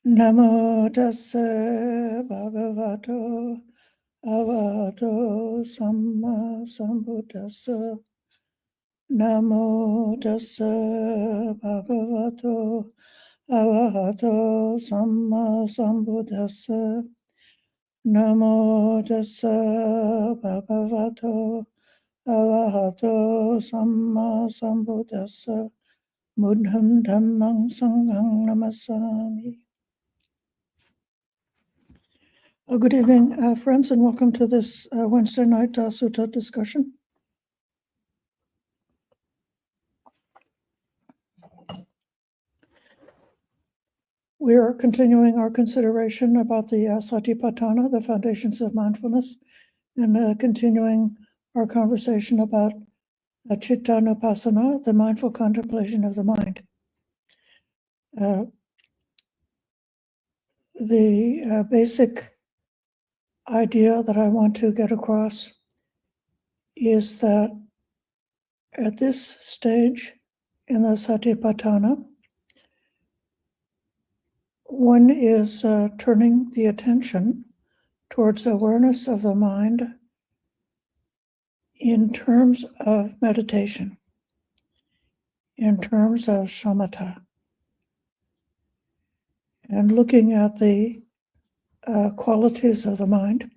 Namo tassa bhagavato arahato samma sambuddhassa. Namo tassa bhagavato arahato samma sambuddhassa. Namo tassa bhagavato arahato samma sambuddhassa. Buddham dhammam sangham namasami. Good evening, friends, and welcome to this Wednesday night Sutta discussion. We are continuing our consideration about the Satipatthana, the foundations of mindfulness, and continuing our conversation about Cittanupassana, the mindful contemplation of the mind. The basic idea that I want to get across is that at this stage in the Satipatthana, one is turning the attention towards awareness of the mind in terms of meditation, in terms of shamatha, and looking at the qualities of the mind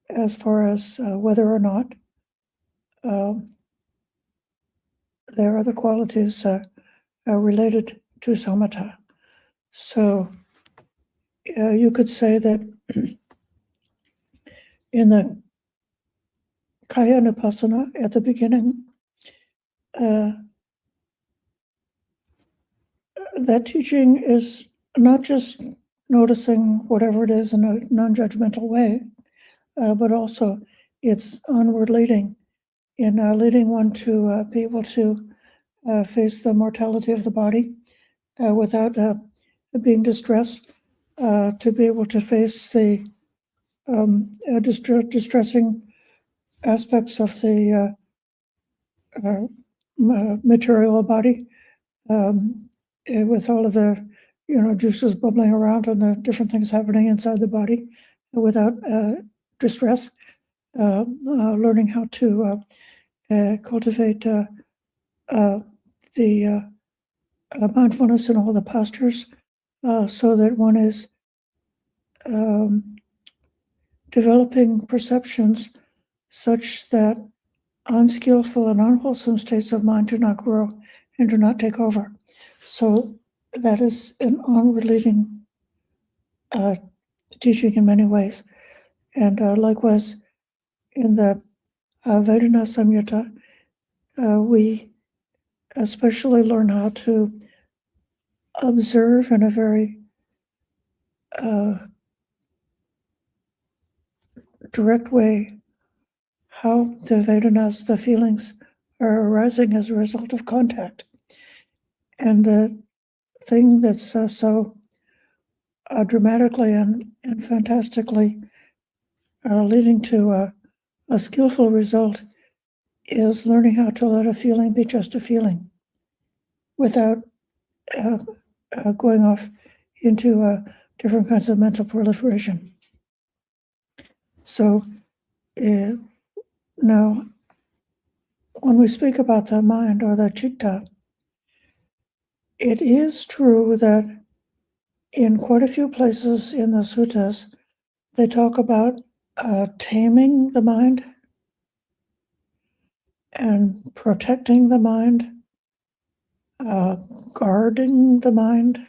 as far as whether or not there are the qualities related to samatha. So you could say that in the Kayanupassana at the beginning, that teaching is not just noticing whatever it is in a non-judgmental way, but also it's onward leading, in leading one to be able to face the mortality of the body without being distressed, to be able to face the distressing aspects of the material body, with all of the juices bubbling around and the different things happening inside the body without distress, learning how to cultivate the mindfulness in all the postures, so that one is developing perceptions such that unskillful and unwholesome states of mind do not grow and do not take over. So that is an onward leading teaching in many ways. And likewise, in the Vedana Samyutta, we especially learn how to observe in a very direct way how the Vedanas, the feelings, are arising as a result of contact. And the thing that's so dramatically and fantastically leading to a skillful result is learning how to let a feeling be just a feeling without going off into different kinds of mental proliferation. So now, when we speak about the mind or the citta, it is true that in quite a few places in the suttas, they talk about taming the mind and protecting the mind, guarding the mind.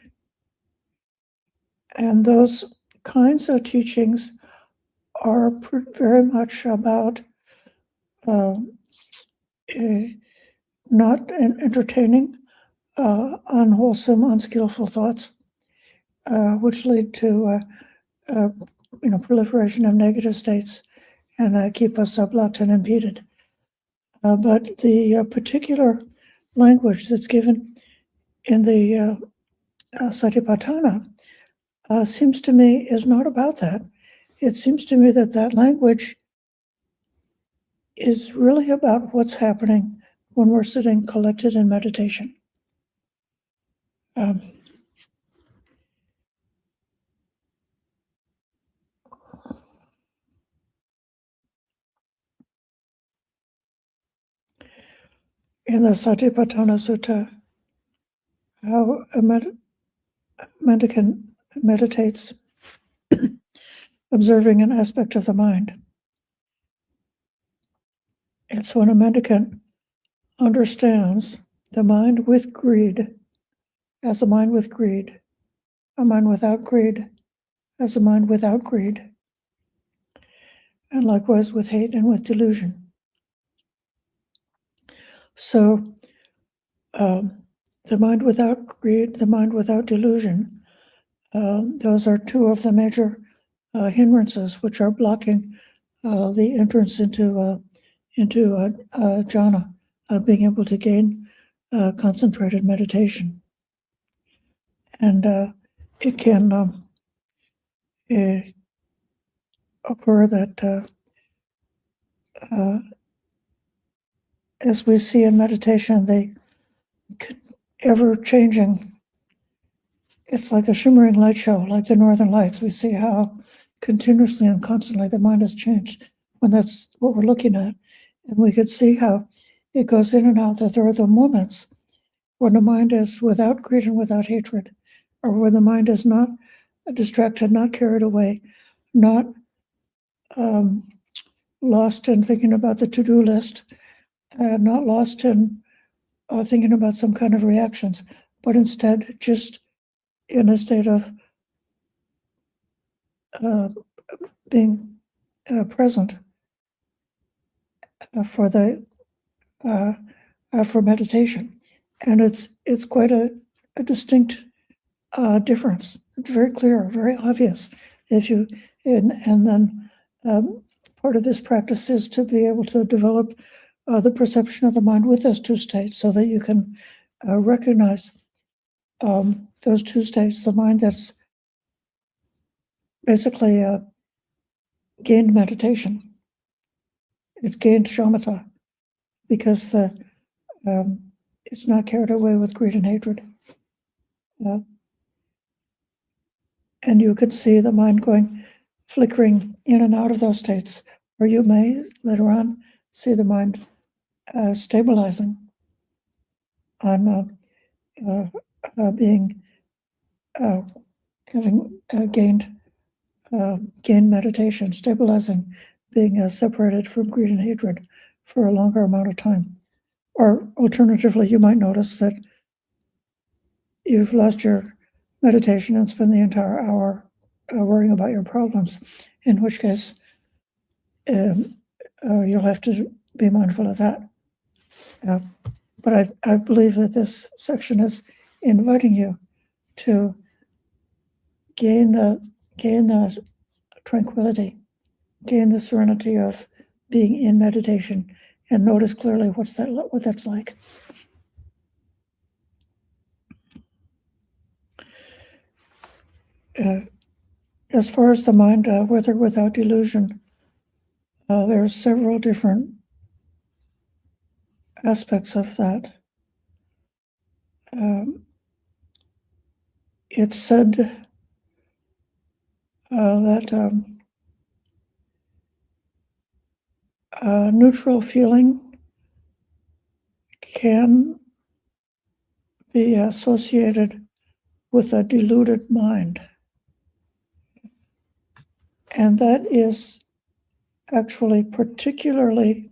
And those kinds of teachings are very much about not entertaining unwholesome, unskillful thoughts, which lead to proliferation of negative states and keep us blocked and impeded. But the particular language that's given in the Satipatthana seems to me is not about that. It seems to me that that language is really about what's happening when we're sitting collected in meditation. in the Satipatthana Sutta, how a mendicant meditates, observing an aspect of the mind. It's when a mendicant understands the mind with greed as a mind with greed, a mind without greed as a mind without greed, and likewise with hate and with delusion. So the mind without greed, the mind without delusion, those are two of the major hindrances which are blocking the entrance into jhana, being able to gain concentrated meditation. And it can occur that as we see in meditation, they ever changing. It's like a shimmering light show, like the Northern Lights. We see how continuously and constantly the mind has changed when that's what we're looking at. And we could see how it goes in and out, that there are the moments when the mind is without greed and without hatred, or when the mind is not distracted, not carried away, not lost in thinking about the to-do list, not lost in thinking about some kind of reactions, but instead just in a state of being present for meditation. And it's quite a distinct difference. It's very clear, very obvious. And then part of this practice is to be able to develop the perception of the mind with those two states, so that you can recognize those two states, the mind that's basically gained meditation. It's gained shamatha because it's not carried away with greed and hatred. And you could see the mind flickering in and out of those states, or you may later on see the mind stabilizing on having gained meditation, stabilizing, being separated from greed and hatred for a longer amount of time. Or alternatively, you might notice that you've lost your meditation and spend the entire hour worrying about your problems, in which case you'll have to be mindful of that. But I believe that this section is inviting you to gain the tranquility, gain the serenity of being in meditation, and notice clearly what that's like. As far as the mind, with or without delusion, there are several different aspects of that. It's said that neutral feeling can be associated with a deluded mind. And that is actually particularly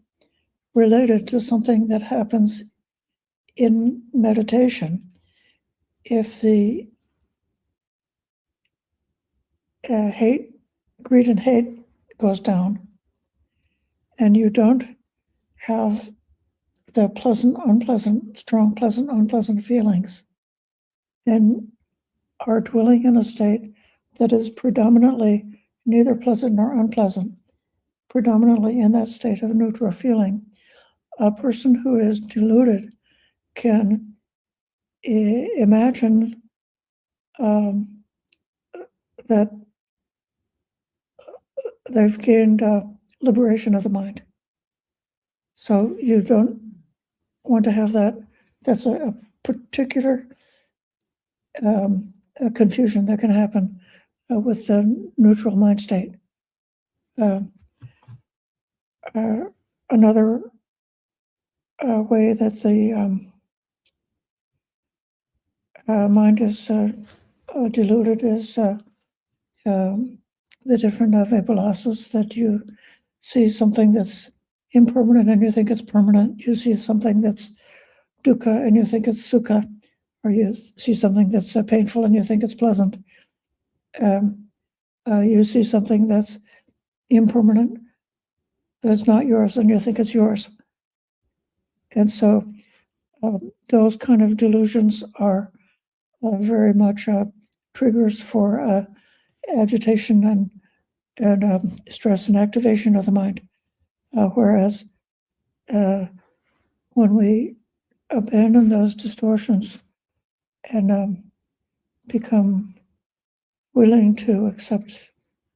related to something that happens in meditation. If the greed and hate goes down, and you don't have the pleasant, unpleasant, strong, pleasant, unpleasant feelings, and are dwelling in a state that is predominantly neither pleasant nor unpleasant, predominantly in that state of neutral feeling, a person who is deluded can imagine that they've gained liberation of the mind. So you don't want to have that. That's a particular confusion that can happen with the neutral mind state. Another way that the mind is diluted is the different vipalasas, that you see something that's impermanent and you think it's permanent. You see something that's dukkha and you think it's sukha, or you see something that's painful and you think it's pleasant. You see something that's impermanent, that's not yours, and you think it's yours. And so those kind of delusions are very much triggers for agitation and stress and activation of the mind. Whereas when we abandon those distortions and become willing to accept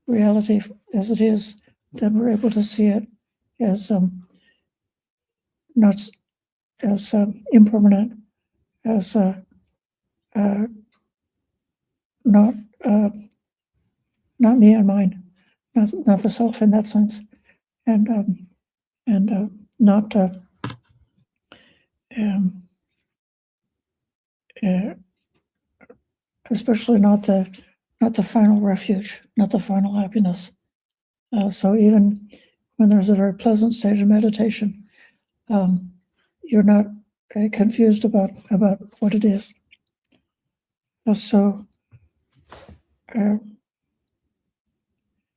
reality as it is, then we're able to see it as not as impermanent, as not me and mine, not the self in that sense, and not especially not the final refuge, not the final happiness. So even when there's a very pleasant state of meditation, you're not confused about what it is. So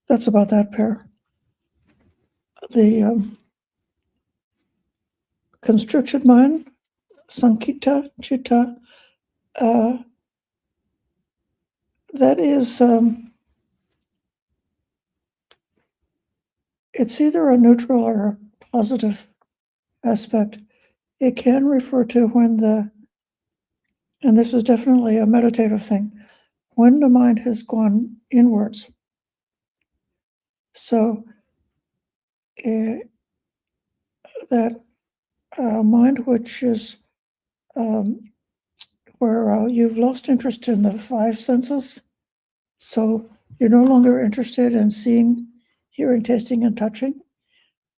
that's about that pair. The constricted mind, sankita citta, that is, it's either a neutral or a positive aspect. It can refer to when and this is definitely a meditative thing, when the mind has gone inwards. So that mind which is where you've lost interest in the five senses, so you're no longer interested in seeing, hearing, tasting, and touching.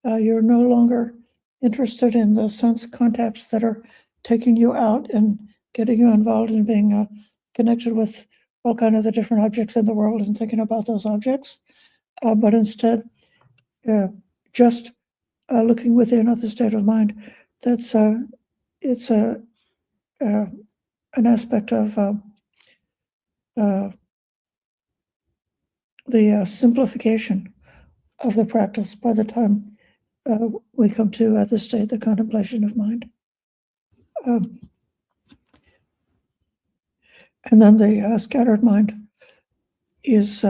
You're no longer interested in the sense contacts that are taking you out and getting you involved in being connected with all kind of the different objects in the world and thinking about those objects, but instead just looking within at the state of mind. That's it's an aspect of the simplification of the practice by the time we come to this state, the contemplation of mind. And then the scattered mind is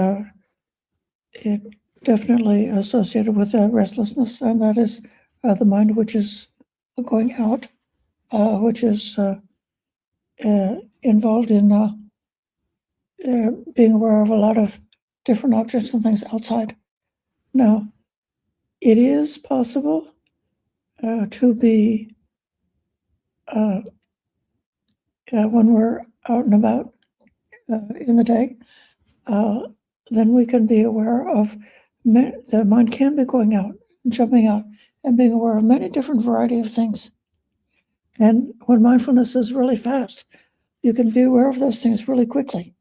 it definitely associated with restlessness, and that is the mind which is going out, which is involved in being aware of a lot of different objects and things outside. Now, it is possible to be, when we're out and about in the day, then we can be aware of, the mind can be going out, jumping out, and being aware of many different variety of things. And when mindfulness is really fast, you can be aware of those things really quickly.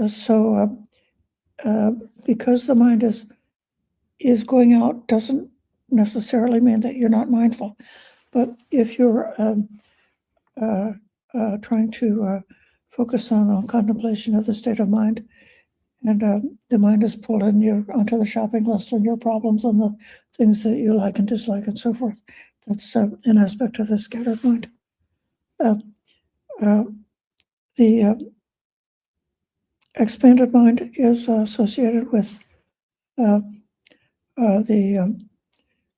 So because the mind is going out doesn't necessarily mean that you're not mindful. But if you're trying to focus on contemplation of the state of mind, and the mind is pulled in you onto the shopping list and your problems and the things that you like and dislike and so forth, that's an aspect of the scattered mind. The expanded mind is associated with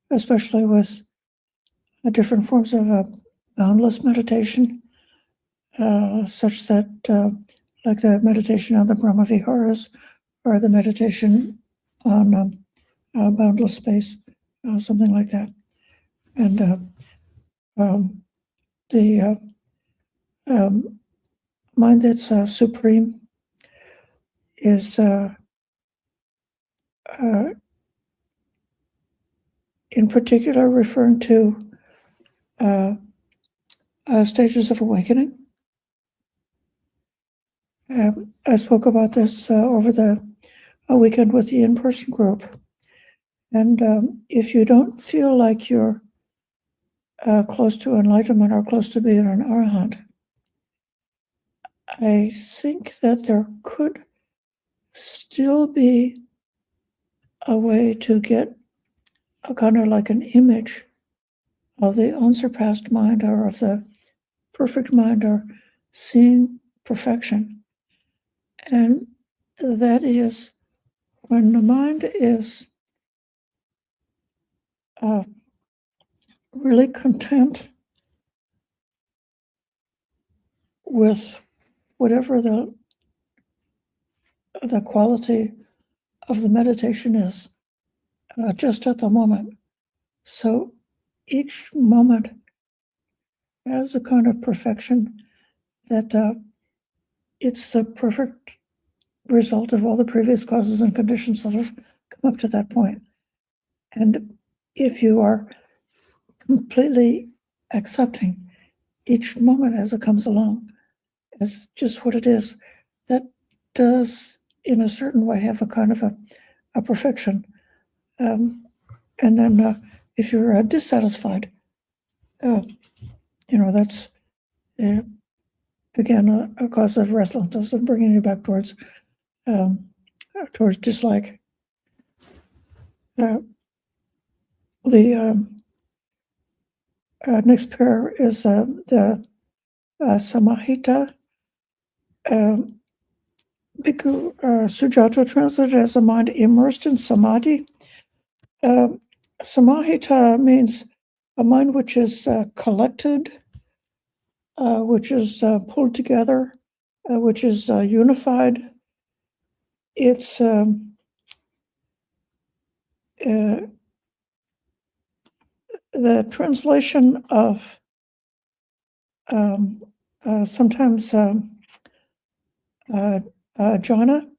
especially with different forms of boundless meditation, such that, like the meditation on the Brahmaviharas, or the meditation on boundless space, something like that. And the mind that's supreme is in particular referring to stages of awakening. I spoke about this over the weekend with the in-person group. And if you don't feel like you're close to enlightenment or close to being an arahant, I think that there could still be a way to get a kind of like an image of the unsurpassed mind or of the perfect mind or seeing perfection. And that is when the mind is really content with whatever the quality of the meditation is, just at the moment. So each moment has a kind of perfection that it's the perfect result of all the previous causes and conditions that have come up to that point. And if you are completely accepting each moment as it comes along as just what it is, that does in a certain way have a kind of a perfection. And then if you're dissatisfied, that's again a cause of restlessness and bringing you back towards dislike. The next pair is the Samahita. Bhikkhu Sujato translated as a mind immersed in samadhi. Samahita means a mind which is collected, which is pulled together, which is unified. It's the translation of sometimes jhana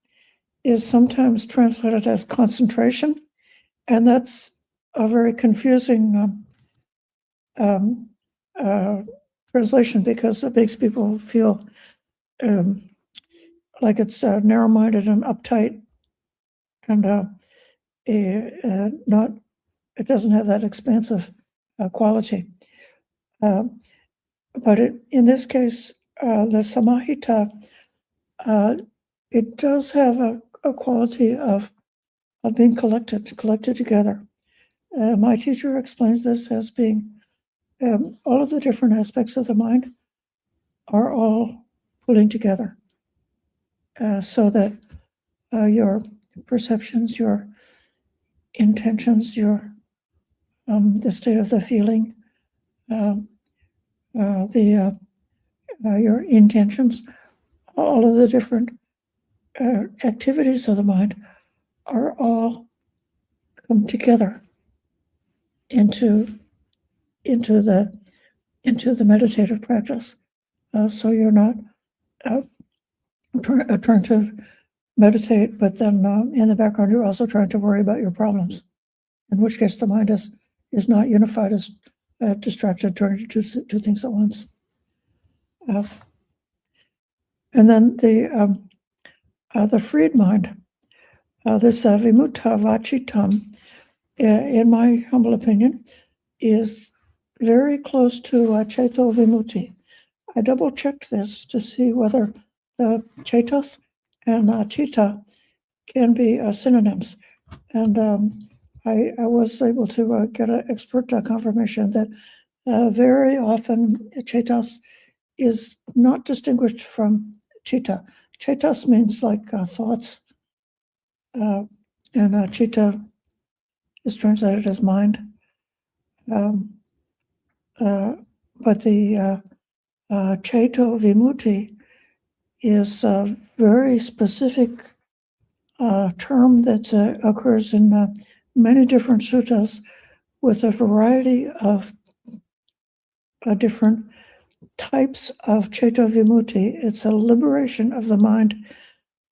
is sometimes translated as concentration, and that's a very confusing translation because it makes people feel like it's narrow-minded and uptight, and it doesn't have that expansive quality. But in this case, the samahita, it does have a quality of being collected together. My teacher explains this as being all of the different aspects of the mind are all pulling together, so that your perceptions, your intentions, your the state of the feeling, your intentions, all of the different activities of the mind are all come together into the meditative practice. So you're not trying to meditate, but then in the background you're also trying to worry about your problems. In which case the mind is not unified, is distracted, trying to do things at once. And then the freed mind, this vimutta vacitam, in my humble opinion, is very close to ceto vimutti. I double-checked this to see whether the cetas and citta can be synonyms. And I was able to get an expert confirmation that very often cetas is not distinguished from citta. Cetas means like thoughts, and citta is translated as mind. But the ceto vimutti is a very specific term that occurs in many different suttas with a variety of different types of ceto vimutti. It's a liberation of the mind,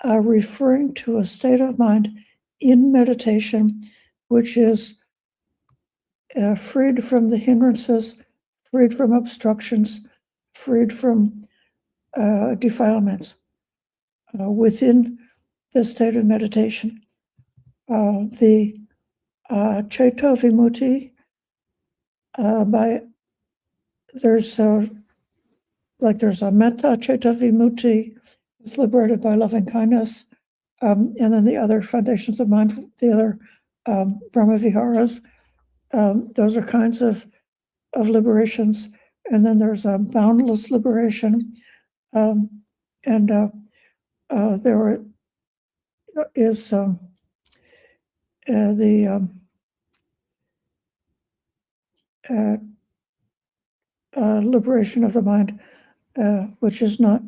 referring to a state of mind in meditation, which is freed from the hindrances, freed from obstructions, freed from defilements within the state of meditation. The Chaito Vimutti, there's a Metta Chaito Vimutti, it's liberated by loving kindness, and then the other foundations of mind, the other Brahma Viharas, those are kinds of liberations. And then there's a boundless liberation, and there is the liberation of the mind, which is not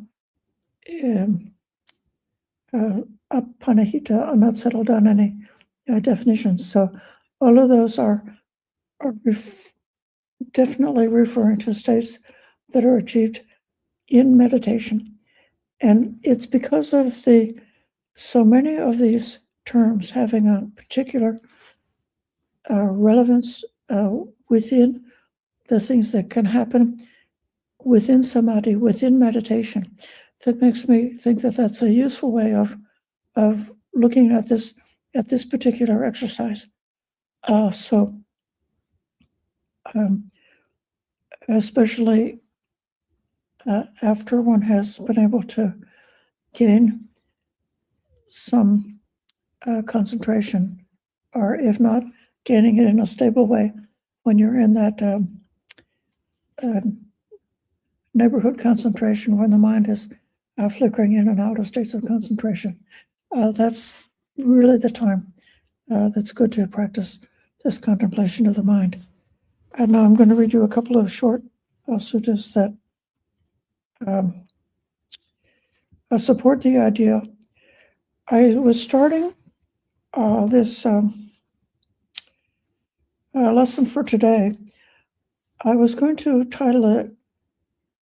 apanahita, not settled on any definitions. So all of those are definitely referring to states that are achieved in meditation. And it's because of so many of these terms having a particular relevance within the things that can happen within samadhi, within meditation, that makes me think that that's a useful way of looking at this particular exercise. Especially after one has been able to gain some concentration, or if not, gaining it in a stable way, when you're in that neighborhood concentration, when the mind is flickering in and out of states of concentration. That's really the time that's good to practice this contemplation of the mind. And now I'm going to read you a couple of short suttas that support the idea. I was starting this lesson for today. I was going to title it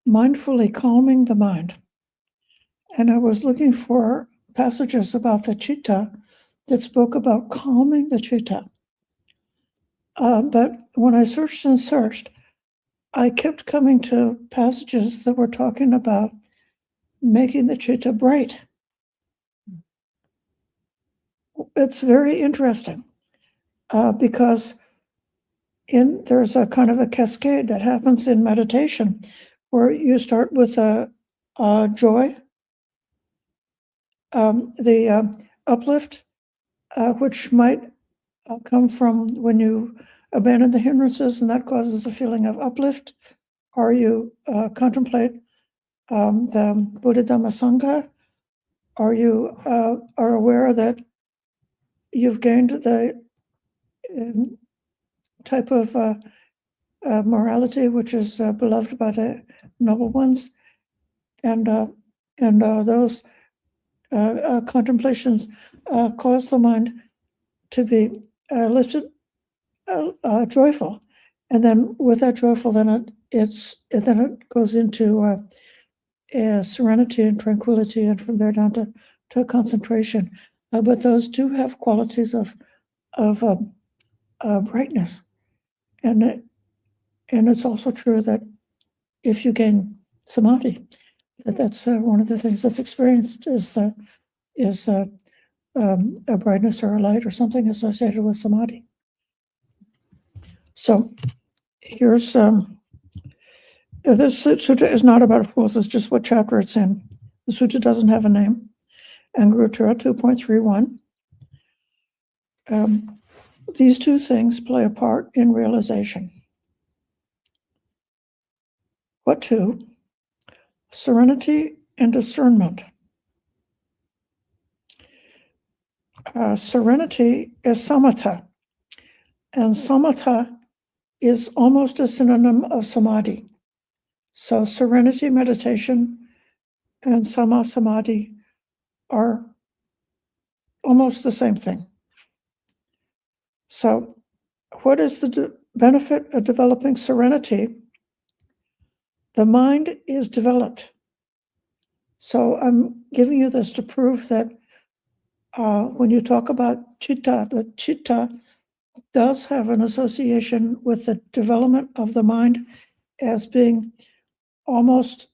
Mindfully Calming the Mind. And I was looking for passages about the citta that spoke about calming the citta. But when I searched and searched, I kept coming to passages that were talking about making the citta bright. It's very interesting because there's a kind of a cascade that happens in meditation where you start with a joy, the uplift, which might come from when you abandon the hindrances, and that causes a feeling of uplift, or you contemplate the Buddha Dhamma Sangha, or you are aware that you've gained the type of morality which is beloved by the noble ones, and those contemplations cause the mind to be lifted, joyful, and then with that joyful, then it goes into serenity and tranquility, and from there down to concentration. But those do have qualities of brightness, and it's also true that if you gain samadhi, that's one of the things that's experienced is a brightness or a light or something associated with samadhi. So here's this sutta is not about fools, it's just what chapter it's in. The sutta doesn't have a name. Anguttara 2.31. These two things play a part in realization. What two? Serenity and discernment. Serenity is samatha, and samatha is almost a synonym of samadhi. So serenity meditation and sama samadhi are almost the same thing. So what is the benefit of developing serenity? The mind is developed. So I'm giving you this to prove that when you talk about citta, the citta does have an association with the development of the mind as being almost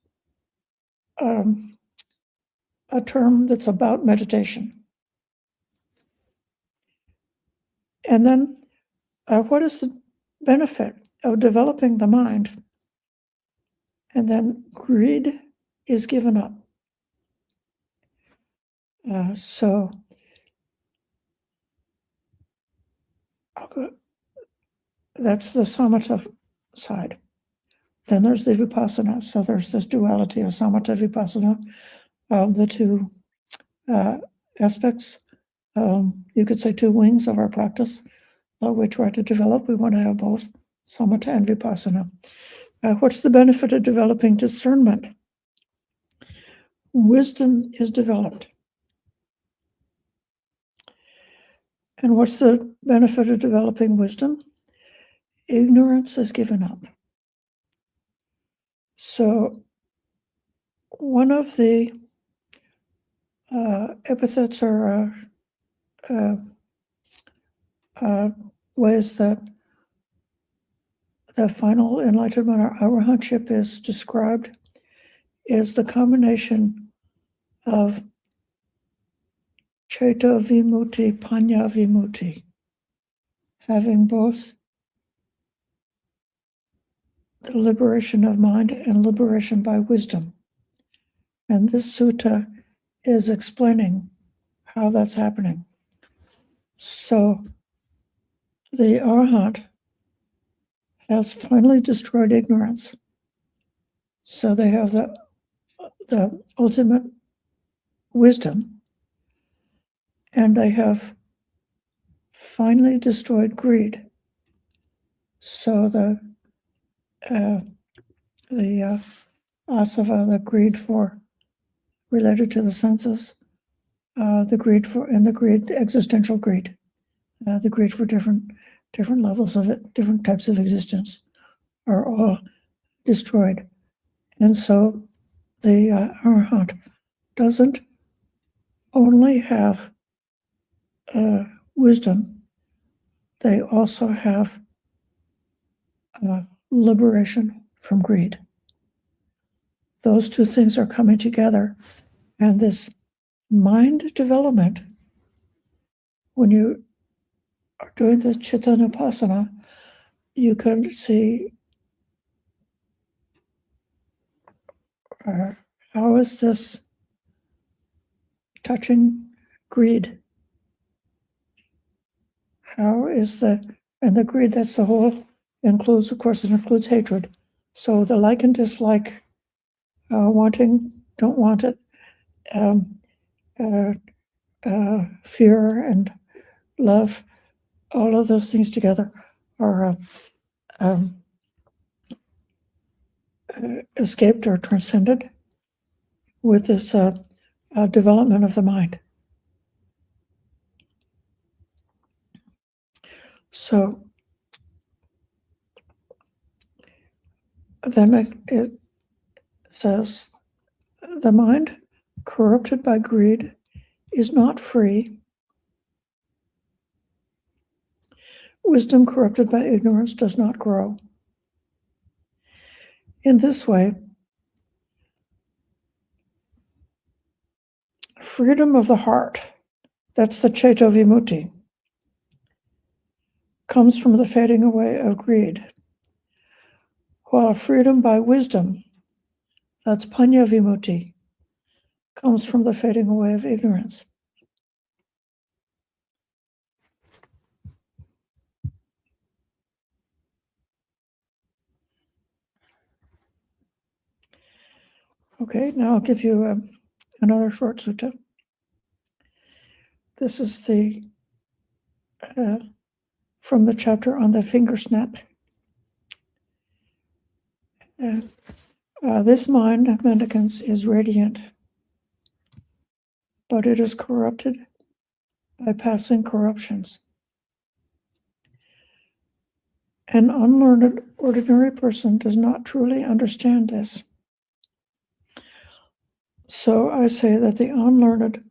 a term that's about meditation. And then what is the benefit of developing the mind? And then greed is given up. So that's the samatha side. Then there's the vipassana. So there's this duality of samatha vipassana, the two aspects. You could say two wings of our practice. We try to develop. We want to have both samatha and vipassana. What's the benefit of developing discernment? Wisdom is developed. And what's the benefit of developing wisdom? Ignorance is given up. So one of the epithets or ways that the final enlightenment or arahantship is described is the combination of Chaita vimutti, panya vimutti, having both the liberation of mind and liberation by wisdom. And this sutta is explaining how that's happening. So the arahant has finally destroyed ignorance. So they have the ultimate wisdom, and they have finally destroyed greed. So the asava, the greed for related to the senses, the existential greed, the greed for different levels of it, different types of existence, are all destroyed. And so the arahant doesn't only have wisdom, they also have liberation from greed. Those two things are coming together, and this mind development, when you are doing the Chittanupassana, you can see how is this touching greed? How is the greed, that's the whole, includes, of course, it includes hatred. So the like and dislike, wanting, don't want it, fear and love, all of those things together are escaped or transcended with this development of the mind. So then it says, the mind corrupted by greed is not free. Wisdom corrupted by ignorance does not grow. In this way, freedom of the heart, that's the Chaita vimutti, comes from the fading away of greed, while freedom by wisdom, that's panya vimutti, comes from the fading away of ignorance. Okay, now I'll give you another short sutta. This is the from the chapter on the finger snap. This mind, mendicants, is radiant, but it is corrupted by passing corruptions. An unlearned ordinary person does not truly understand this. So I say that the unlearned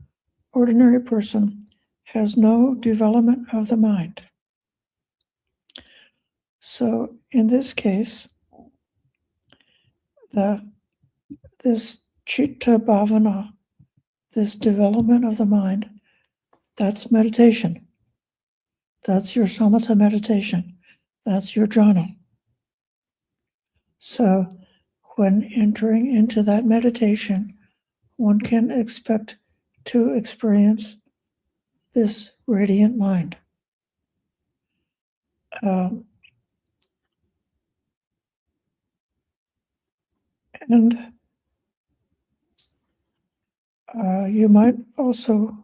ordinary person has no development of the mind. So in this case, this Chitta Bhavana, this development of the mind, that's meditation. That's your samatha meditation. That's your jhana. So when entering into that meditation, one can expect to experience this radiant mind. And you might also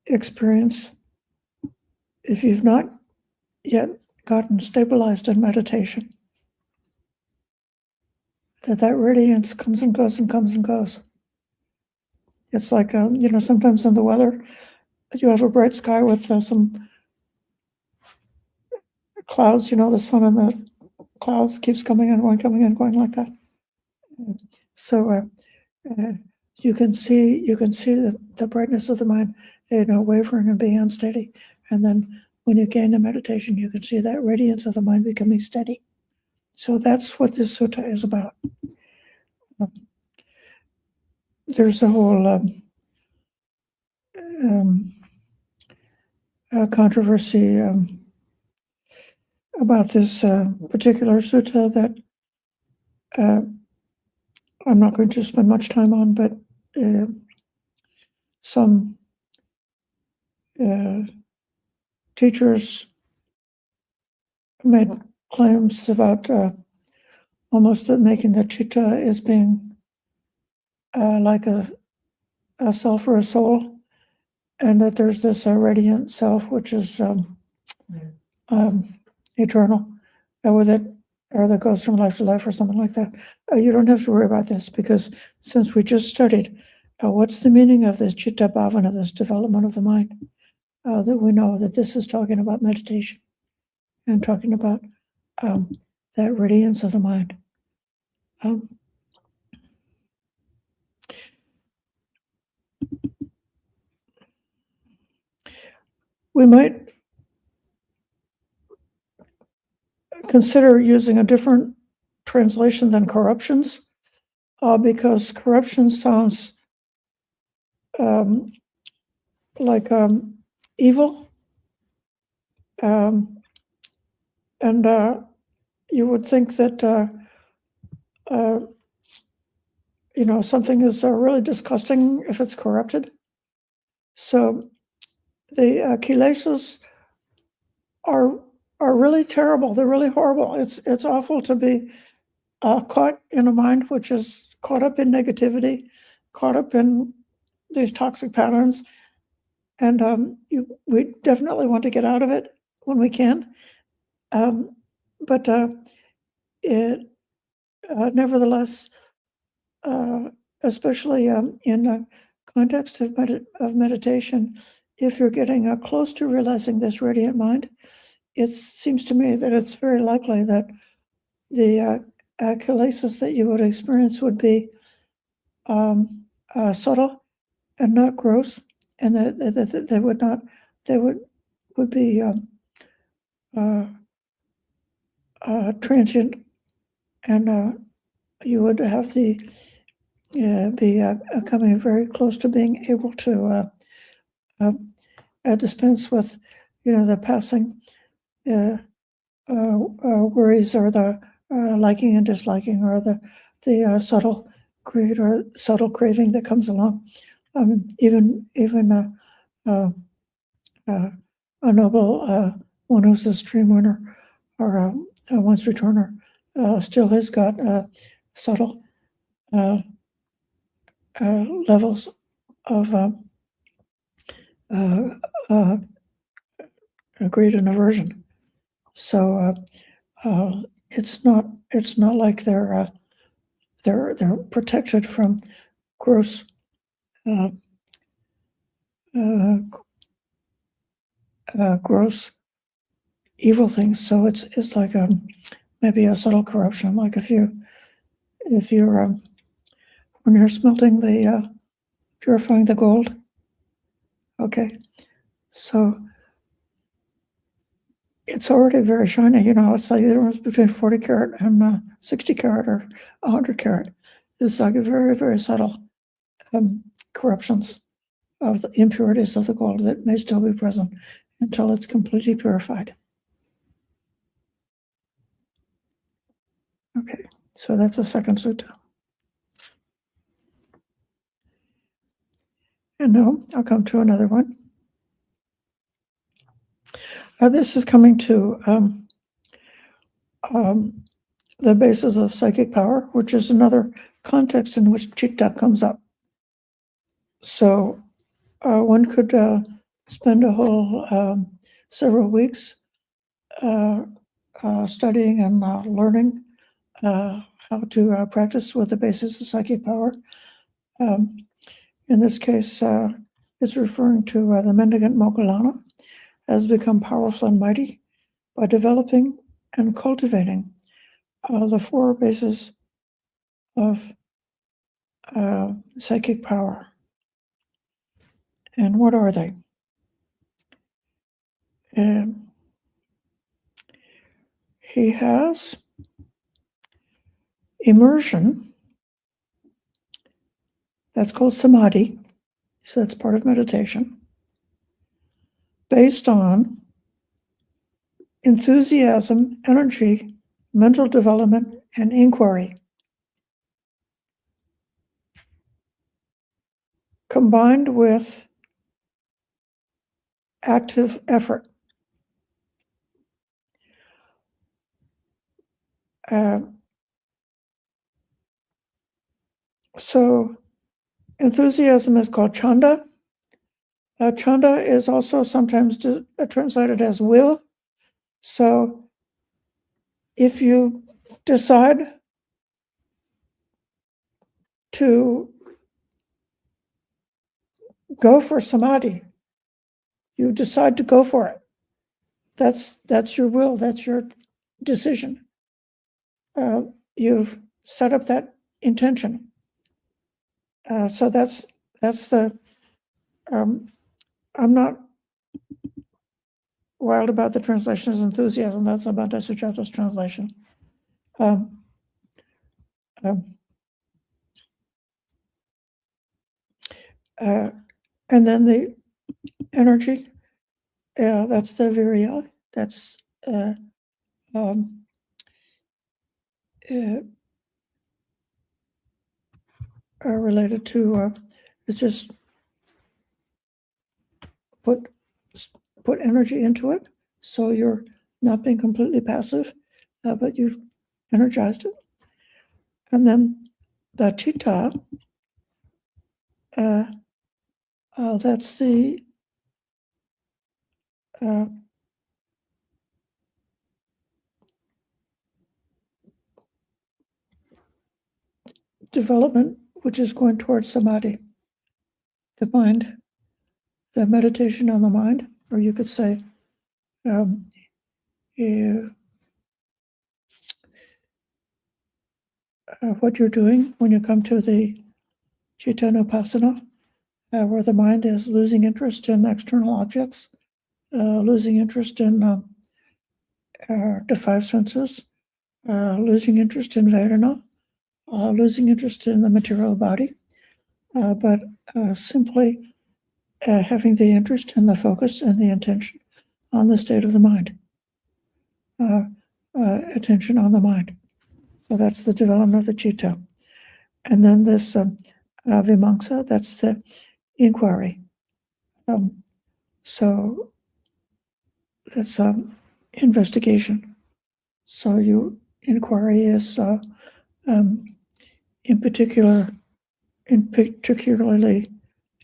experience, if you've not yet gotten stabilized in meditation, that radiance comes and goes and comes and goes. It's like, sometimes in the weather, you have a bright sky with some clouds, the sun and the clouds keeps coming and going like that. So you can see the brightness of the mind, wavering and being unsteady. And then when you gain a meditation, you can see that radiance of the mind becoming steady. So that's what this sutta is about. There's a whole controversy about this particular sutta that I'm not going to spend much time on, but some teachers made claims about almost making the chitta as being like a self or a soul, and that there's this radiant self which is eternal, with it, or that goes from life to life or something like that. You don't have to worry about this, because since we just studied what's the meaning of this chitta bhavana, this development of the mind, that we know that this is talking about meditation and talking about that radiance of the mind. We might consider using a different translation than corruptions, because corruption sounds like evil, and you would think that something is really disgusting if it's corrupted. So the kilesas are really terrible. They're really horrible. It's awful to be caught in a mind which is caught up in negativity, caught up in these toxic patterns, and we definitely want to get out of it when we can. But it nevertheless, especially in a context of meditation, if you're getting close to realizing this radiant mind, it seems to me that it's very likely that the kilesas that you would experience would be subtle and not gross, and that they would be transient, and you would have be coming very close to being able to dispense with, the passing worries, or the liking and disliking, or the subtle greed or subtle craving that comes along. Even a noble one who's a stream winner or a once returner still has got subtle levels of greed and aversion. So it's not like they're protected from gross gross evil things. So it's like maybe a subtle corruption. Like if you're when you're smelting purifying the gold. Okay, so it's already very shiny. It's like the difference between 40 karat and 60 karat or 100 karat. It's like a very, very subtle corruptions of the impurities of the gold that may still be present until it's completely purified. Okay, so that's the second sutta. And now I'll come to another one. This is coming to the basis of psychic power, which is another context in which citta comes up. So one could spend a whole several weeks studying and learning how to practice with the basis of psychic power. In this case, it's referring to the mendicant Moggallana has become powerful and mighty by developing and cultivating the four bases of psychic power. And what are they? He has immersion, that's called samadhi, so that's part of meditation, based on enthusiasm, energy, mental development, and inquiry, combined with active effort. So enthusiasm is called chanda. Chanda is also sometimes translated as will. So if you decide to go for samadhi, you decide to go for it. That's your will, that's your decision. You've set up that intention. So that's the, I'm not wild about the translation as enthusiasm. That's Bhante Sucata's translation. And then the energy, that's the virya. That's related to, it's just put energy into it. So you're not being completely passive, but you've energized it. And then the citta, that's the development which is going towards samadhi, the mind, the meditation on the mind, or you could say what you're doing when you come to the cittanupassana, where the mind is losing interest in external objects, losing interest in the five senses, losing interest in Vedana, losing interest in the material body, but simply having the interest and the focus and the intention on the state of the mind, attention on the mind. So that's the development of the citta. And then this vimamsa, that's the inquiry. So that's investigation. So inquiry is particularly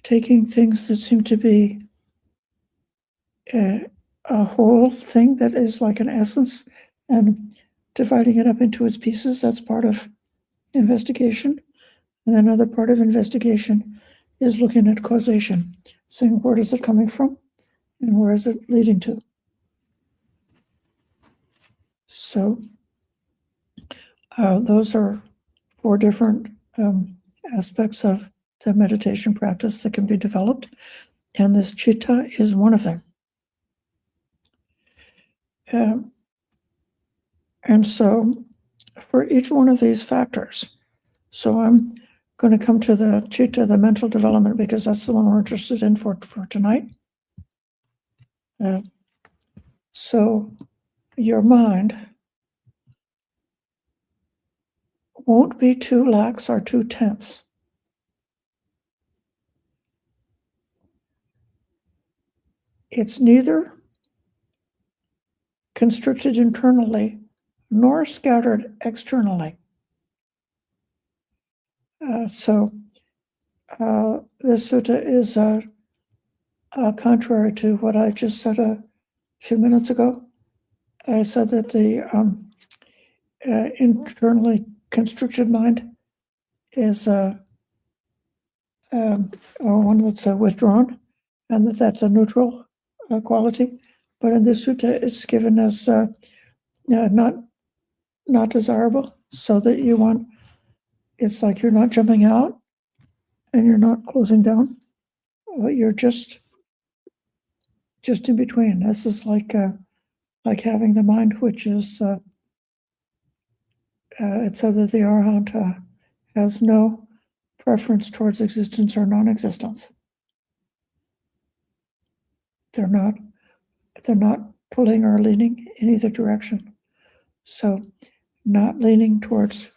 taking things that seem to be a whole thing that is like an essence and dividing it up into its pieces. That's part of investigation. And another part of investigation is looking at causation, saying where is it coming from and where is it leading to. So those are four different aspects of the meditation practice that can be developed, and this citta is one of them. And so for each one of these factors, so I'm going to come to the citta, the mental development, because that's the one we're interested in for tonight. So your mind won't be too lax or too tense. It's neither constricted internally nor scattered externally. So this sutta is contrary to what I just said a few minutes ago. I said that the internally constricted mind is one that's withdrawn, and that's a neutral quality. But in this sutta, it's given as not desirable, so that you want, it's like you're not jumping out and you're not closing down, but you're just in between. This is like having the mind, which is it's so that the Arahant has no preference towards existence or non-existence. They're not pulling or leaning in either direction. So not leaning towards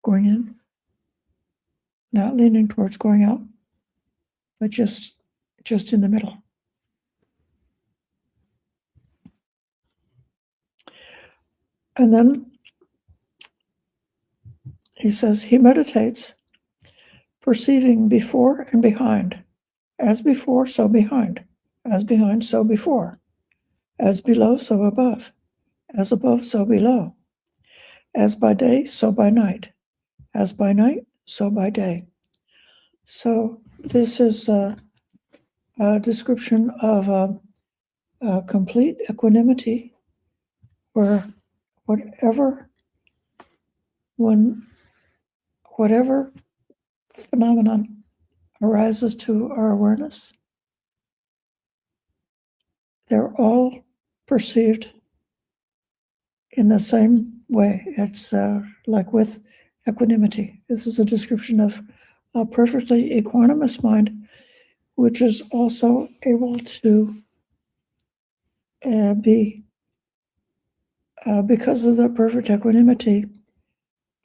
going in, not leaning towards going out, but just in the middle. And then he says he meditates, perceiving before and behind, as before, so behind, as behind, so before, as below, so above, as above, so below, as by day, so by night, as by night, so by day. So this is a description of complete equanimity, where whatever phenomenon arises to our awareness, they're all perceived in the same way. It's like with equanimity. This is a description of a perfectly equanimous mind, which is also able to be, because of the perfect equanimity,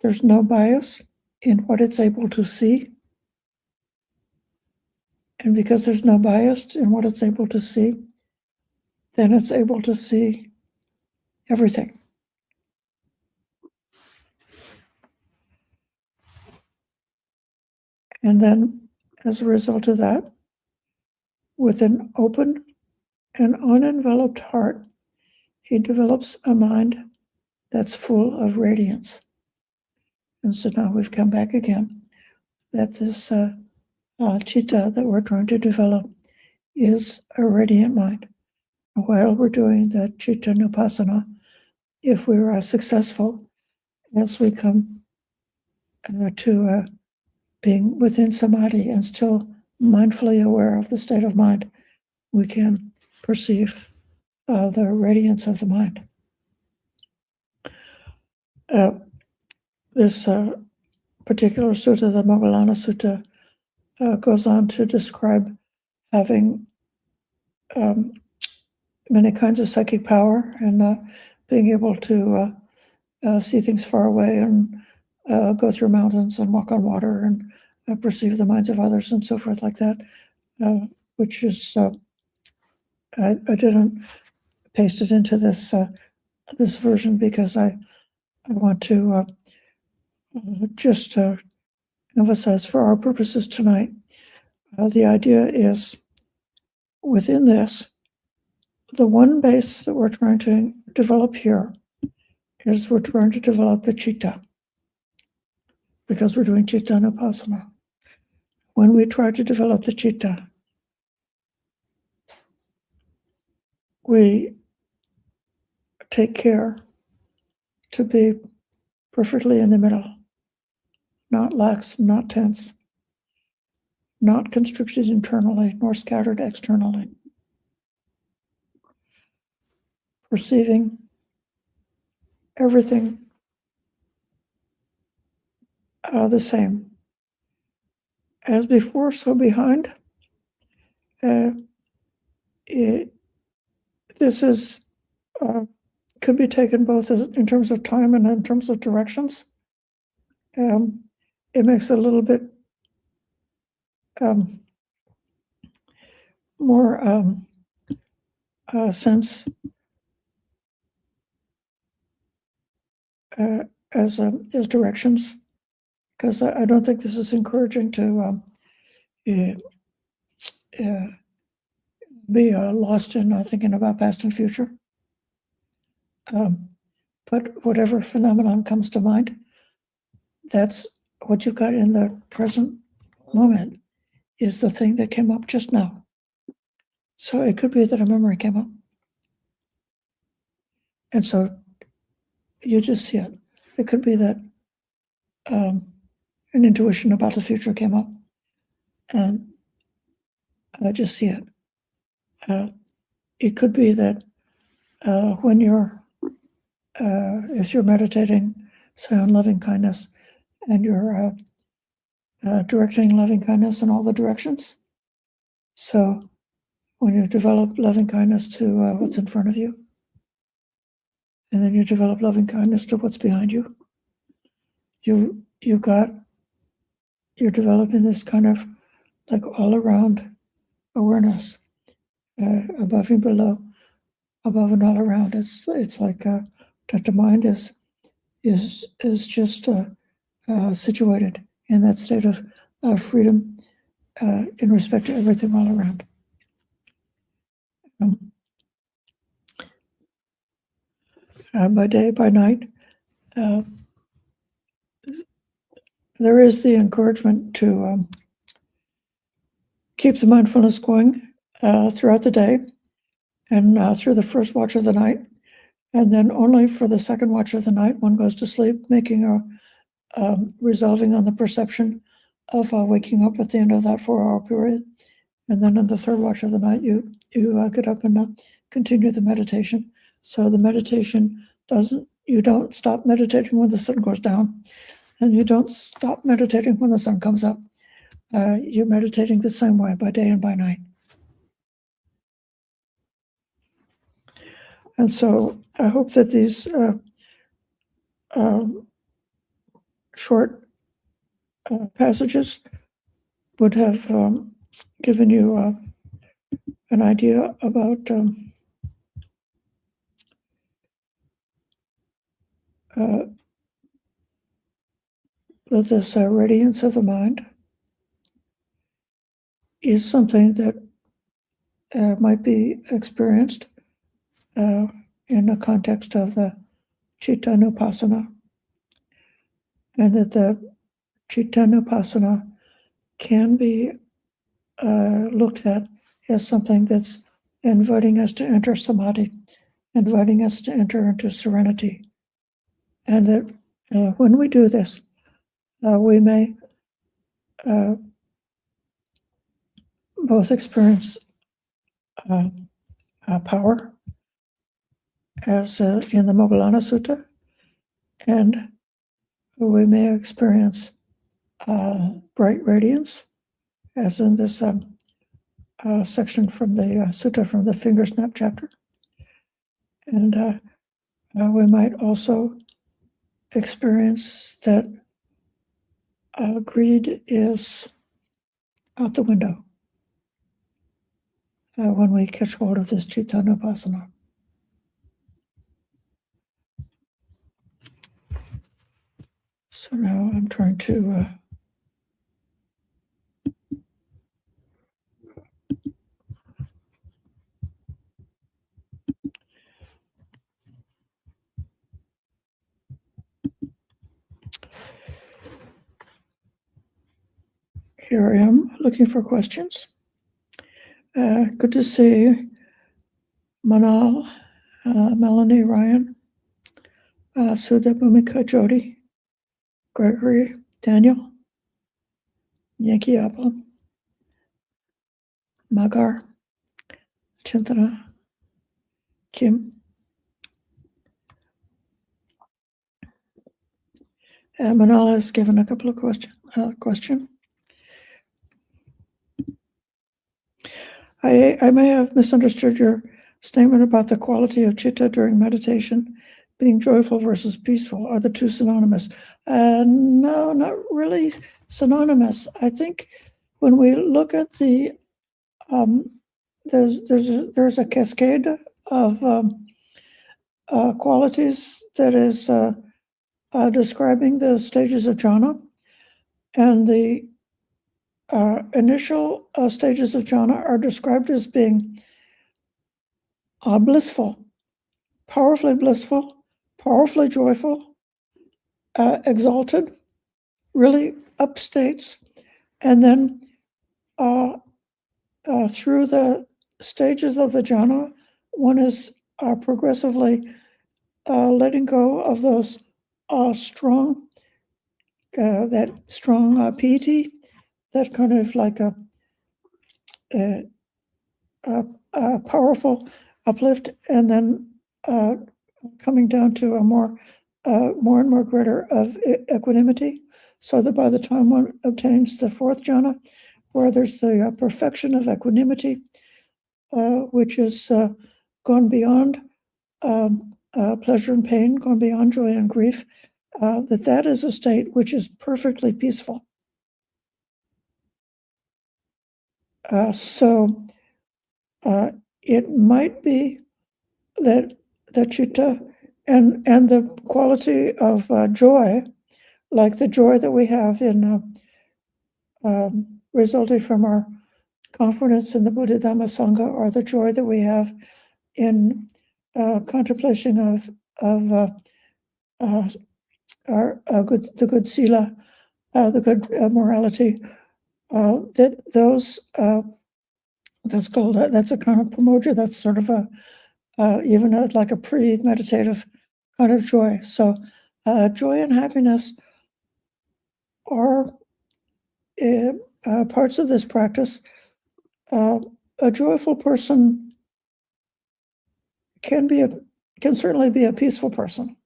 there's no bias in what it's able to see. And because there's no bias in what it's able to see, then it's able to see everything. And then, as a result of that, with an open and unenveloped heart, he develops a mind that's full of radiance. And so now we've come back again, that this citta that we're trying to develop is a radiant mind. While we're doing the citta nupassana, if we are successful, as we come to being within samadhi and still mindfully aware of the state of mind, we can perceive the radiance of the mind. This particular sutta, the Moggallana Sutta, goes on to describe having many kinds of psychic power and being able to see things far away and go through mountains and walk on water and perceive the minds of others and so forth like that, which is, I didn't paste it into this version because I want to just emphasize for our purposes tonight, the idea is within this, the one base that we're trying to develop here is we're trying to develop the citta, because we're doing citta nupassana. When we try to develop the citta, we take care to be perfectly in the middle, not lax, not tense, not constricted internally, nor scattered externally. perceiving everything the same. As before, so behind. This is could be taken both in terms of time and in terms of directions. It makes it a little bit more sense as directions, because I don't think this is encouraging to be lost in thinking about past and future. But whatever phenomenon comes to mind, that's what you've got in the present moment, is the thing that came up just now. So it could be that a memory came up. And so you just see it. It could be that an intuition about the future came up, and I just see it. It could be that when if you're meditating, say, on loving kindness, and you're directing loving kindness in all the directions. So when you develop loving kindness to what's in front of you, and then you develop loving kindness to what's behind you, you're developing this kind of like all around awareness, above and below, above and all around. It's like that the mind is just situated in that state of freedom in respect to everything all around. By day, by night, there is the encouragement to keep the mindfulness going throughout the day and through the first watch of the night, and then only for the second watch of the night one goes to sleep, making a resolving on the perception of waking up at the end of that 4-hour period, and then in the third watch of the night you get up and continue the meditation. So the meditation you don't stop meditating when the sun goes down, and you don't stop meditating when the sun comes up. You're meditating the same way by day and by night. And so I hope that these short passages would have given you an idea about that this radiance of the mind is something that might be experienced in the context of the Chittanupassana, and that the Chittanupassana can be looked at as something that's inviting us to enter samadhi, inviting us to enter into serenity, and that when we do this, we may both experience power, as in the Moggallana Sutta, and we may experience bright radiance, as in this section from the Sutta from the finger snap chapter. And we might also experience that greed is out the window when we catch hold of this Chittanupassana. So now I'm trying to here I am looking for questions. Good to see Manal, Melanie, Ryan, Sudha, Bhumika, Jody, Gregory, Daniel, Yankee Apple, Magar, Chintana, Kim, Manala has given a couple of question. I may have misunderstood your statement about the quality of citta during meditation being joyful versus peaceful. Are the two synonymous? No, not really synonymous. I think when we look at the there's a cascade of qualities that is describing the stages of jhana, and the initial stages of jhana are described as being blissful, powerfully joyful, exalted, really up states, and then through the stages of the jhana, one is progressively letting go of those strong piety, that kind of like a powerful uplift, and then coming down to a more and more greater of equanimity, so that by the time one obtains the fourth jhana, where there's the perfection of equanimity, which is gone beyond pleasure and pain, gone beyond joy and grief, that is a state which is perfectly peaceful. So it might be that the citta and the quality of joy, like the joy that we have in resulting from our confidence in the Buddha Dhamma Sangha, or the joy that we have in contemplation of the good sila, the good morality, that's called that's a kind of pamoja. That's sort of like a pre-meditative kind of joy. So joy and happiness are parts of this practice. A joyful person can certainly be a peaceful person.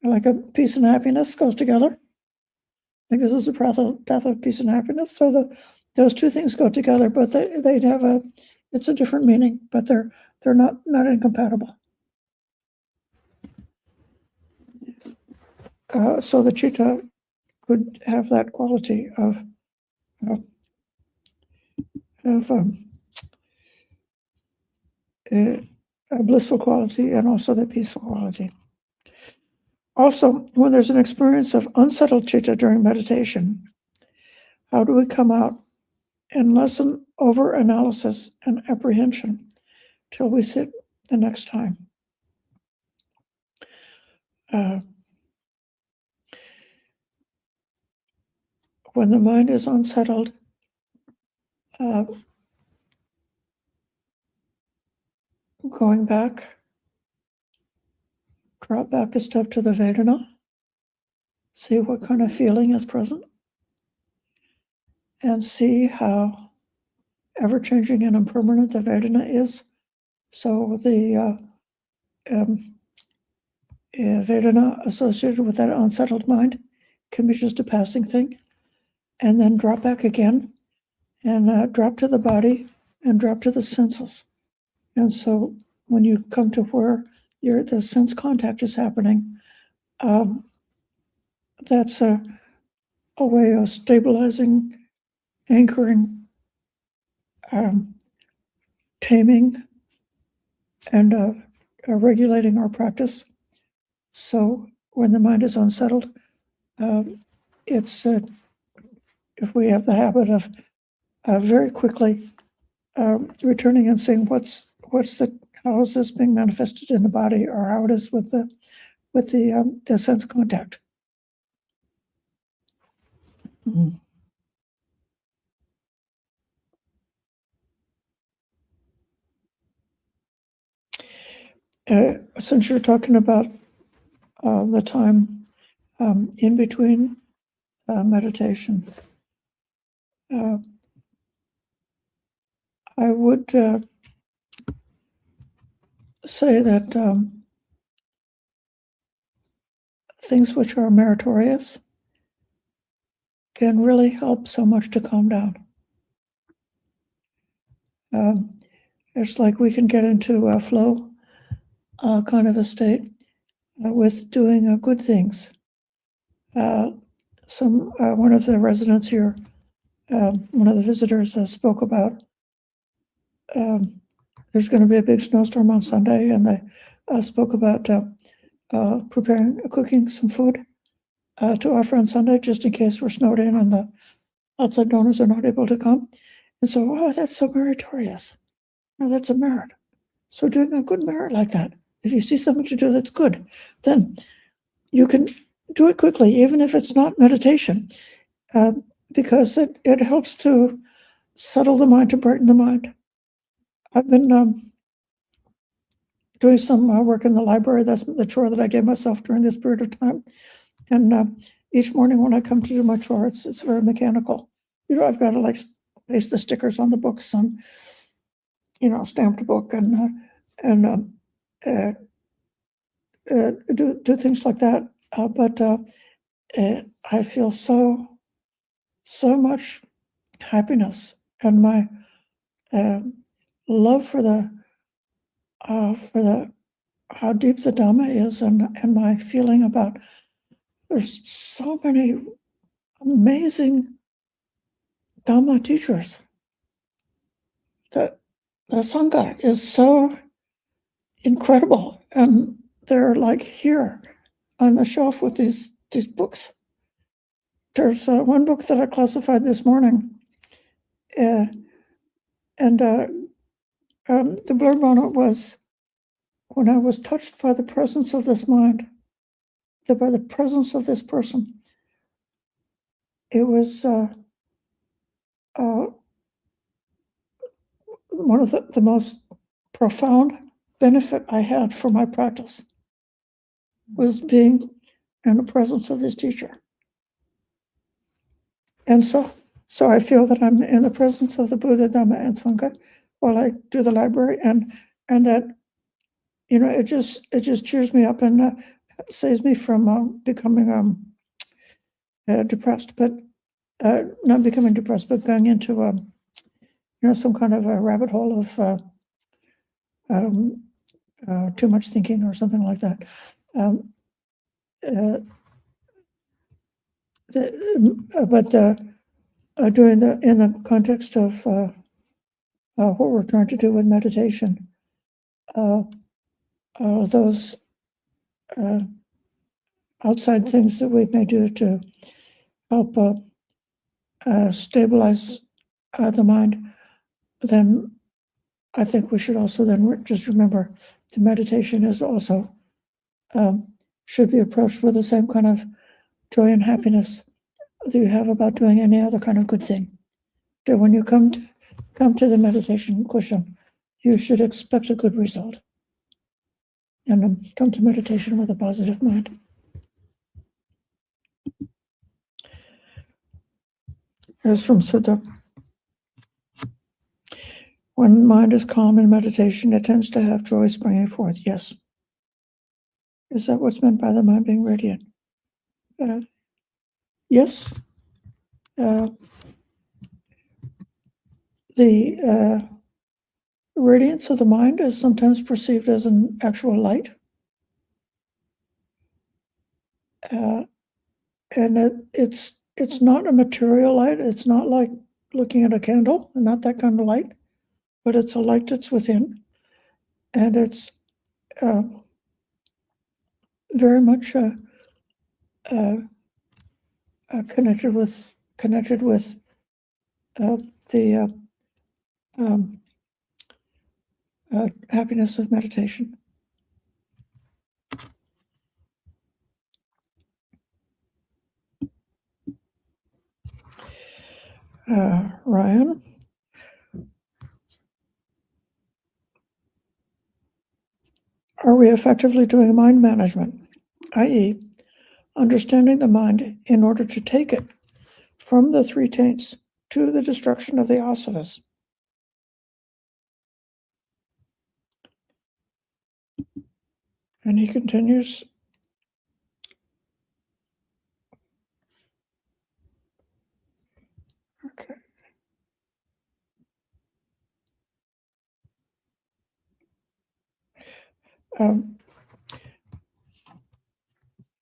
Like a peace and happiness goes together. I think this is a path of peace and happiness. So those two things go together, but they'd have it's a different meaning, but they're not incompatible. So the citta could have that quality of a blissful quality, and also the peaceful quality. Also, when there's an experience of unsettled citta during meditation, how do we come out and lessen over-analysis and apprehension till we sit the next time? When the mind is unsettled, going back, drop back a step to the Vedana, see what kind of feeling is present, and see how ever-changing and impermanent the Vedana is. So the Vedana associated with that unsettled mind can be just a passing thing, and then drop back again, and drop to the body, and drop to the senses. And so when you come to where the sense contact is happening, that's a way of stabilizing, anchoring, taming, and regulating our practice. So when the mind is unsettled, it's if we have the habit of very quickly returning and seeing how is this being manifested in the body, or how it is with the sense contact. Mm. Since you're talking about the time in between meditation, I would say that things which are meritorious can really help so much to calm down. It's like we can get into a flow kind of a state with doing good things. One of the residents here, one of the visitors spoke about there's going to be a big snowstorm on Sunday, and they spoke about cooking some food to offer on Sunday, just in case we're snowed in and the outside donors are not able to come. And so, oh, that's so meritorious. No, that's a merit. So doing a good merit like that, if you see something to do that's good, then you can do it quickly, even if it's not meditation, because it helps to settle the mind, to brighten the mind. I've been doing some work in the library. That's the chore that I gave myself during this period of time. And each morning when I come to do my chore, it's very mechanical. I've got to paste the stickers on the books and, stamped book and do things like that. But I feel so much happiness, and my love for how deep the Dhamma is, and my feeling about there's so many amazing Dhamma teachers. The Sangha is so incredible, and they're like here on the shelf with these books. There's one book that I classified this morning, and the blurb on it was, when I was touched by the presence of this mind, by the presence of this person, it was one of the most profound benefit I had for my practice was being in the presence of this teacher. And so I feel that I'm in the presence of the Buddha, Dhamma, and Sangha while I do the library, and that it just cheers me up and saves me from becoming depressed, but not becoming depressed, but going into some kind of a rabbit hole of too much thinking or something like that. But in the context of what we're trying to do with meditation, those outside things that we may do to help stabilize the mind, then I think we should also then just remember the meditation is also should be approached with the same kind of joy and happiness that you have about doing any other kind of good thing. That when you come to the meditation cushion, you should expect a good result, and come to meditation with a positive mind. Here's from Sutta. When mind is calm in meditation, it tends to have joy springing forth. Yes. Is that what's meant by the mind being radiant? Yes. The radiance of the mind is sometimes perceived as an actual light. And it's not a material light. It's not like looking at a candle, not that kind of light, but it's a light that's within, and it's very much connected with the happiness of meditation. Ryan, are we effectively doing mind management, i.e., understanding the mind in order to take it from the three taints to the destruction of the asavas? And he continues,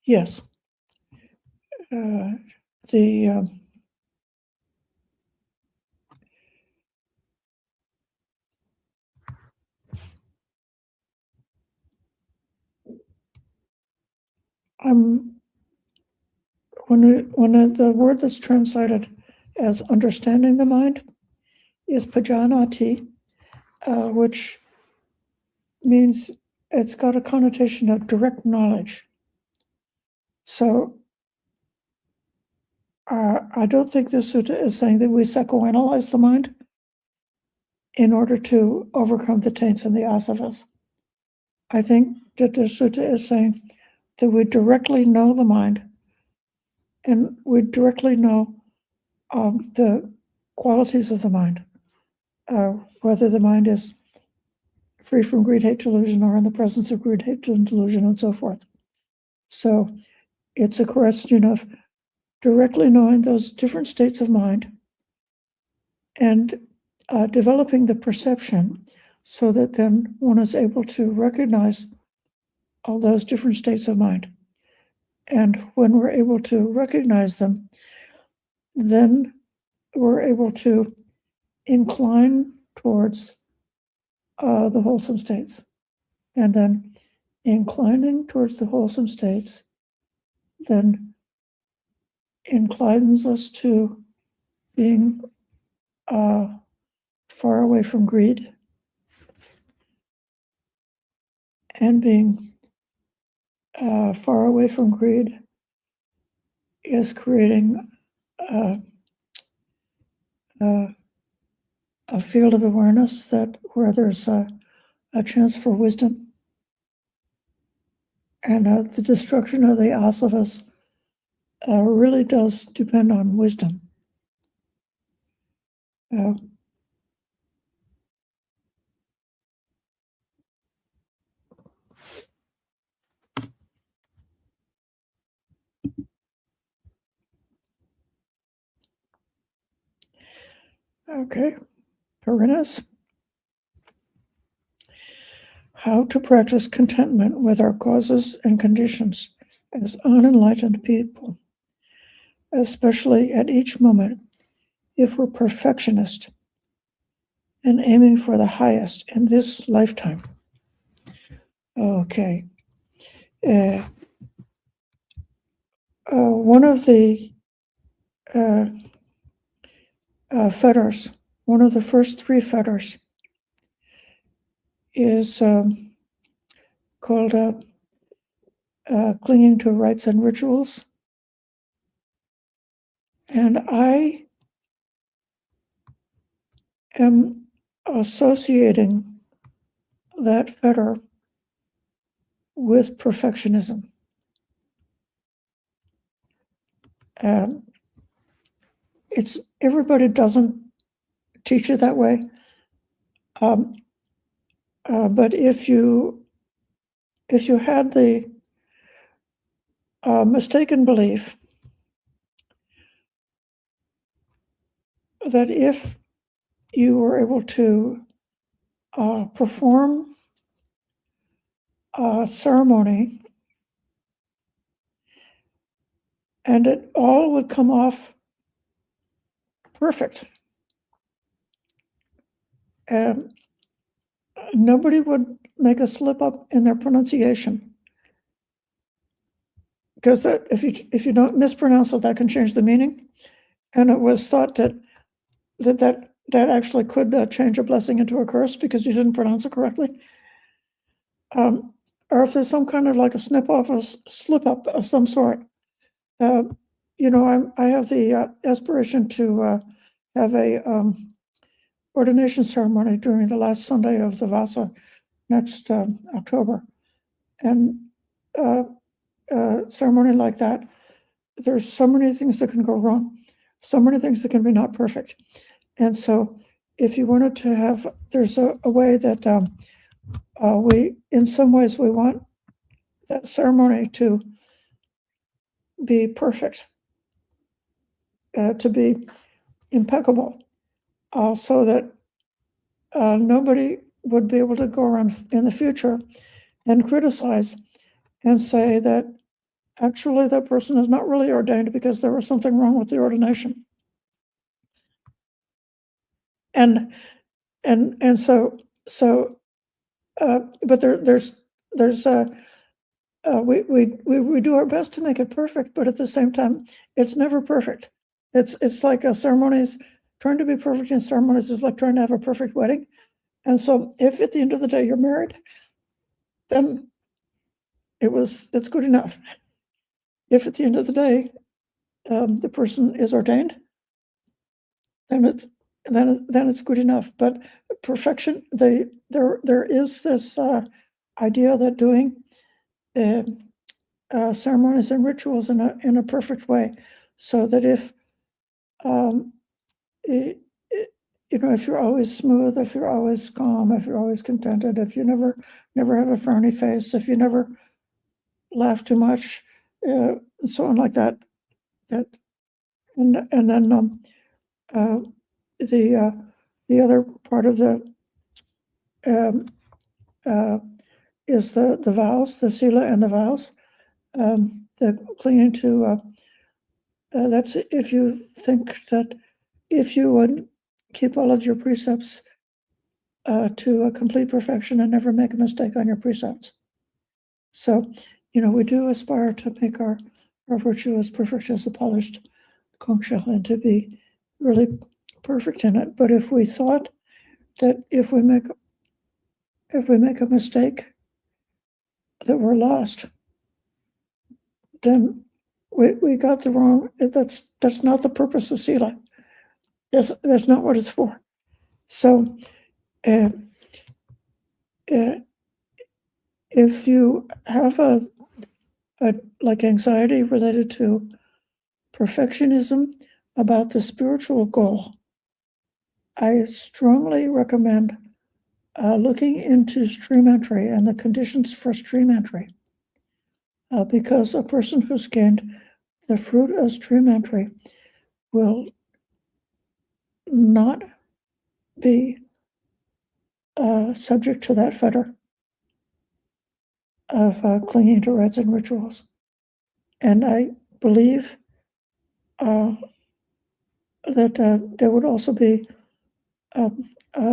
Yes. When the word that's translated as understanding the mind is pajanati, which means it's got a connotation of direct knowledge. So I don't think this sutta is saying that we psychoanalyze the mind in order to overcome the taints and the asavas. I think that the sutta is saying that we directly know the mind and we directly know the qualities of the mind, whether the mind is free from greed, hate, delusion, or in the presence of greed, hate, and delusion, and so forth. So it's a question of directly knowing those different states of mind and developing the perception so that then one is able to recognize all those different states of mind. And when we're able to recognize them, then we're able to incline towards the wholesome states. And then inclining towards the wholesome states then inclines us to being far away from greed, and being far away from greed is creating a field of awareness where there's a chance for wisdom, and the destruction of the asavas really does depend on wisdom. Okay, Parinas. How to practice contentment with our causes and conditions as unenlightened people, especially at each moment, if we're perfectionist and aiming for the highest in this lifetime. Okay. One of the fetters, one of the first three fetters, is called clinging to rites and rituals. And I am associating that fetter with perfectionism. Everybody doesn't teach it that way, but if you had the mistaken belief that if you were able to perform a ceremony and it all would come off perfect, nobody would make a slip up in their pronunciation, because if you don't mispronounce it, that can change the meaning. And it was thought that actually could change a blessing into a curse because you didn't pronounce it correctly. Or if there's some kind of like a slip up of some sort. I have the aspiration to have a ordination ceremony during the last Sunday of the Vasa next October. And ceremony like that, there's so many things that can go wrong, so many things that can be not perfect. And so if you wanted to have, there's a way that in some ways we want that ceremony to be perfect, to be impeccable, so that nobody would be able to go around in the future and criticize and say that actually that person is not really ordained because there was something wrong with the ordination. And so but there's we do our best to make it perfect, but at the same time, it's never perfect. It's like a ceremonies, trying to be perfect in ceremonies is like trying to have a perfect wedding. And so if at the end of the day you're married, then it's good enough. If at the end of the day the person is ordained, then it's good enough. But perfection, there is this idea that doing ceremonies and rituals in a perfect way, so that if if you're always smooth, if you're always calm, if you're always contented, if you never have a frowny face, if you never laugh too much, and so on like that, and then the other part of the is the vows, the sila and the vows, the clinging to. That's if you think that if you would keep all of your precepts to a complete perfection and never make a mistake on your precepts. So, we do aspire to make our virtue as perfect as the polished conch shell and to be really perfect in it. But if we thought that if we make a mistake that we're lost, then we got the wrong. That's not the purpose of sila. That's not what it's for. So, if you have a like anxiety related to perfectionism about the spiritual goal, I strongly recommend looking into stream entry and the conditions for stream entry, because a person who's gained the fruit of stream entry will not be subject to that fetter of clinging to rites and rituals. And I believe that there would also be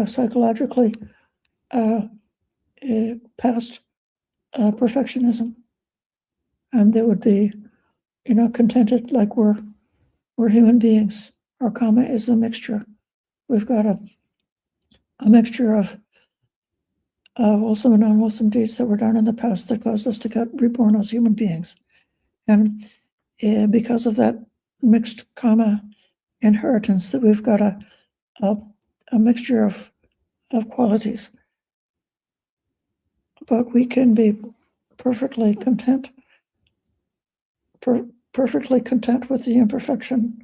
psychologically past perfectionism, and they would be, contented, like we're human beings. Our karma is a mixture. We've got a mixture of wholesome and unwholesome deeds that were done in the past that caused us to get reborn as human beings. And because of that mixed karma inheritance, that we've got a mixture of qualities. But we can be perfectly content with the imperfection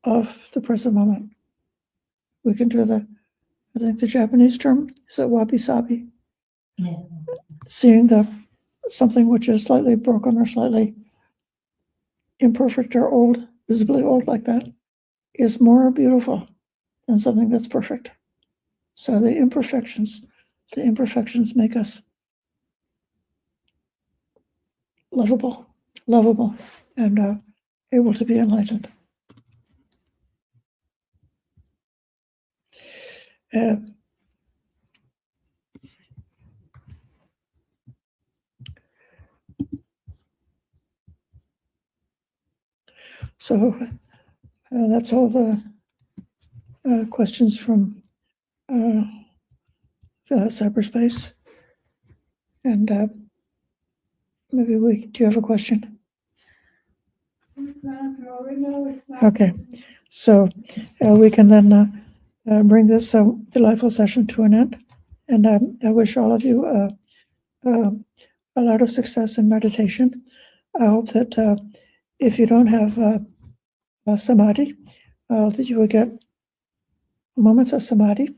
of the present moment. We can do I think the Japanese term is wabi-sabi. Yeah. Seeing something which is slightly broken or slightly imperfect or old, visibly old like that, is more beautiful than something that's perfect. So the imperfections make us lovable, and able to be enlightened. So that's all the questions from cyberspace. And maybe do you have a question? Okay, so we can then bring this delightful session to an end. And I wish all of you a lot of success in meditation. I hope that if you don't have samadhi, that you will get moments of samadhi.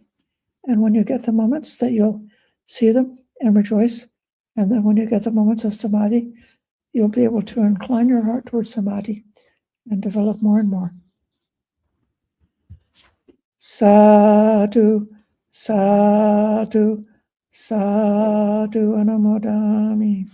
And when you get the moments, that you'll see them and rejoice. And then when you get the moments of samadhi, you'll be able to incline your heart towards samadhi and develop more and more. Sadhu, sadhu, Sadhu anumodami.